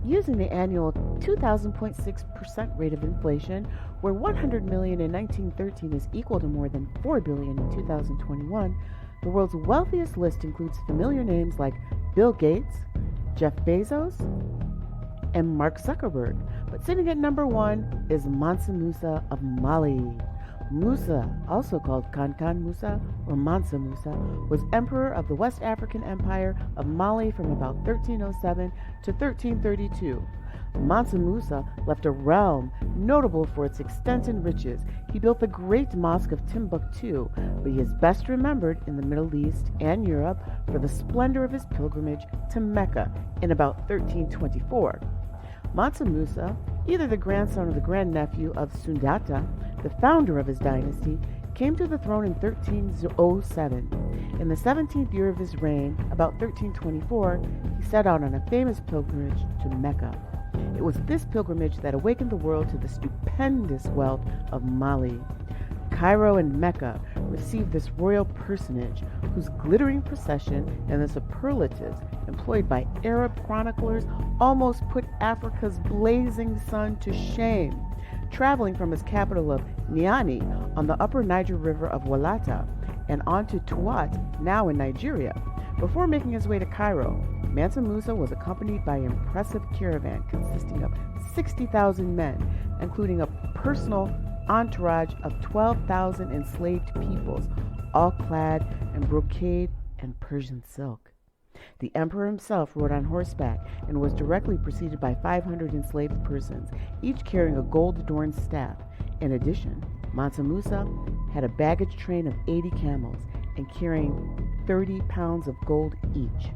Using the annual 2,000.6% rate of inflation, where 100 million in 1913 is equal to more than 4 billion in 2021, the world's wealthiest list includes familiar names like Bill Gates, Jeff Bezos, and Mark Zuckerberg. But sitting at number one is Mansa Musa of Mali. Musa, also called KanKan Musa or Mansa Musa, was emperor of the West African Empire of Mali from about 1307 to 1332. Mansa Musa left a realm notable for its extent and riches. He built the great mosque of Timbuktu, but he is best remembered in the Middle East and Europe for the splendor of his pilgrimage to Mecca in about 1324. Mansa Musa, either the grandson or the grandnephew of Sundata, the founder of his dynasty, came to the throne in 1307. In the 17th year of his reign, about 1324, he set out on a famous pilgrimage to Mecca. It was this pilgrimage that awakened the world to the stupendous wealth of Mali. Cairo and Mecca received this royal personage whose glittering procession and the superlatives employed by Arab chroniclers almost put Africa's blazing sun to shame. Traveling from his capital of Niani on the upper Niger River of Walata and on to Tuat, now in Nigeria. Before making his way to Cairo, Mansa Musa was accompanied by an impressive caravan consisting of 60,000 men, including a personal entourage of 12,000 enslaved peoples, all clad in brocade and Persian silk. The emperor himself rode on horseback and was directly preceded by 500 enslaved persons, each carrying a gold-adorned staff. In addition, Mansa Musa had a baggage train of 80 camels and carrying 30 pounds of gold each.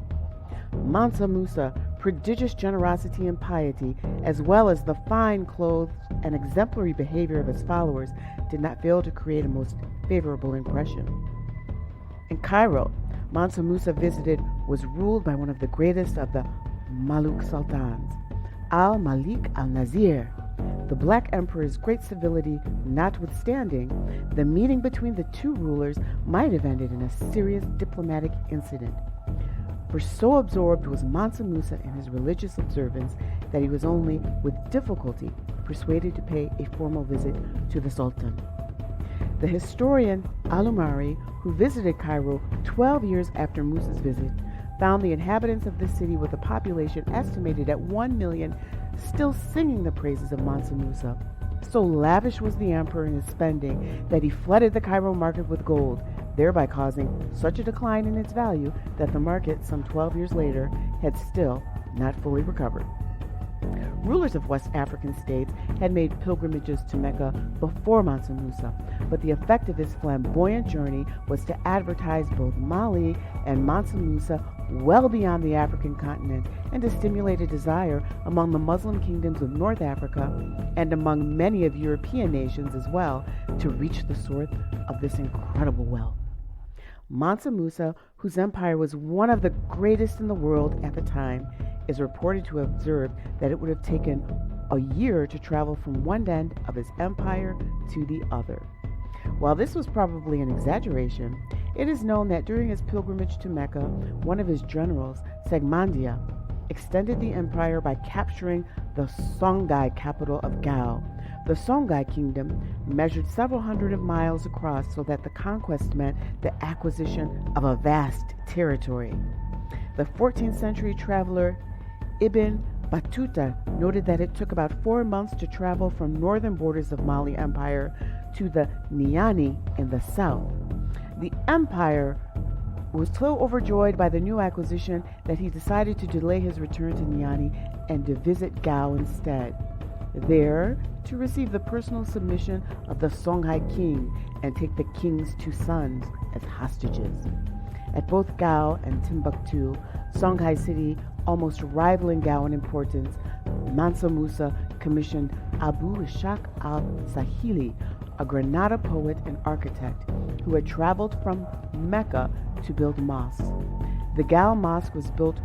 Mansa Musa, prodigious generosity and piety, as well as the fine clothes and exemplary behavior of his followers, did not fail to create a most favorable impression. In Cairo, Mansa Musa visited was ruled by one of the greatest of the Malouk Sultans, Al-Malik al-Nazir. The Black Emperor's great civility notwithstanding, the meeting between the two rulers might have ended in a serious diplomatic incident. For so absorbed was Mansa Musa in his religious observance that he was only with difficulty persuaded to pay a formal visit to the Sultan. The historian Al-Umari, who visited Cairo 12 years after Musa's visit, found the inhabitants of the city with a population estimated at 1 million still singing the praises of Mansa Musa. So lavish was the emperor in his spending that he flooded the Cairo market with gold, thereby causing such a decline in its value that the market, some 12 years later, had still not fully recovered. Rulers of West African states had made pilgrimages to Mecca before Mansa Musa, but the effect of his flamboyant journey was to advertise both Mali and Mansa Musa well beyond the African continent and to stimulate a desire among the Muslim kingdoms of North Africa and among many of European nations as well to reach the source of this incredible wealth. Mansa Musa, whose empire was one of the greatest in the world at the time, is reported to have observed that it would have taken a year to travel from one end of his empire to the other. While this was probably an exaggeration, it is known that during his pilgrimage to Mecca, one of his generals, Segmandia, extended the empire by capturing the Songhai capital of Gao. The Songhai kingdom measured several hundred of miles across, so that the conquest meant the acquisition of a vast territory. The 14th century traveler Ibn Battuta noted that it took about 4 months to travel from northern borders of Mali Empire to the Niani in the south. The empire was so overjoyed by the new acquisition that he decided to delay his return to Niani and to visit Gao instead, there to receive the personal submission of the Songhai king and take the king's 2 sons as hostages. At both Gao and Timbuktu, Songhai city almost rivaling Gao in importance, Mansa Musa commissioned Abu Ishaq al-Sahili, a Granada poet and architect who had traveled from Mecca to build mosques. The Gao mosque was built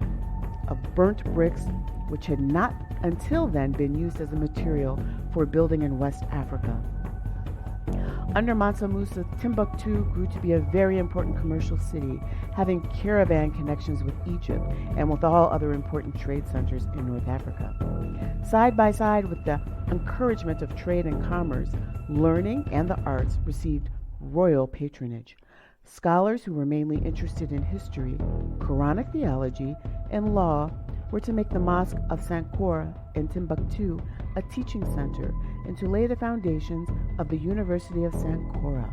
of burnt bricks, which had not until then been used as a material for building in West Africa. Under Mansa Musa, Timbuktu grew to be a very important commercial city, having caravan connections with Egypt and with all other important trade centers in North Africa. Side by side with the encouragement of trade and commerce, learning and the arts received royal patronage. Scholars who were mainly interested in history, Quranic theology, and law were to make the Mosque of Sankore in Timbuktu a teaching center and to lay the foundations of the University of Sankore.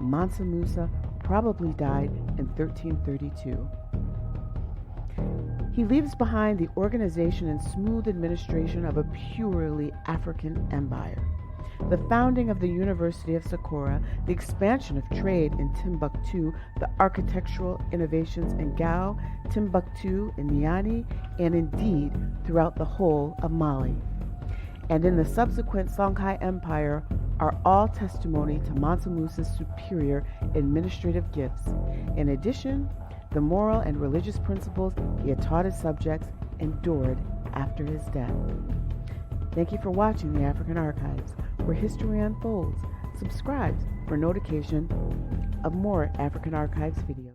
Mansa Musa probably died in 1332. He leaves behind the organization and smooth administration of a purely African empire. The founding of the University of Sankore, the expansion of trade in Timbuktu, the architectural innovations in Gao, Timbuktu, and Niani, and indeed throughout the whole of Mali, and in the subsequent Songhai Empire are all testimony to Mansa Musa's superior administrative gifts. In addition, the moral and religious principles he had taught his subjects endured after his death. Thank you for watching the African Archives, where history unfolds. Subscribe for notification of more African Archives videos.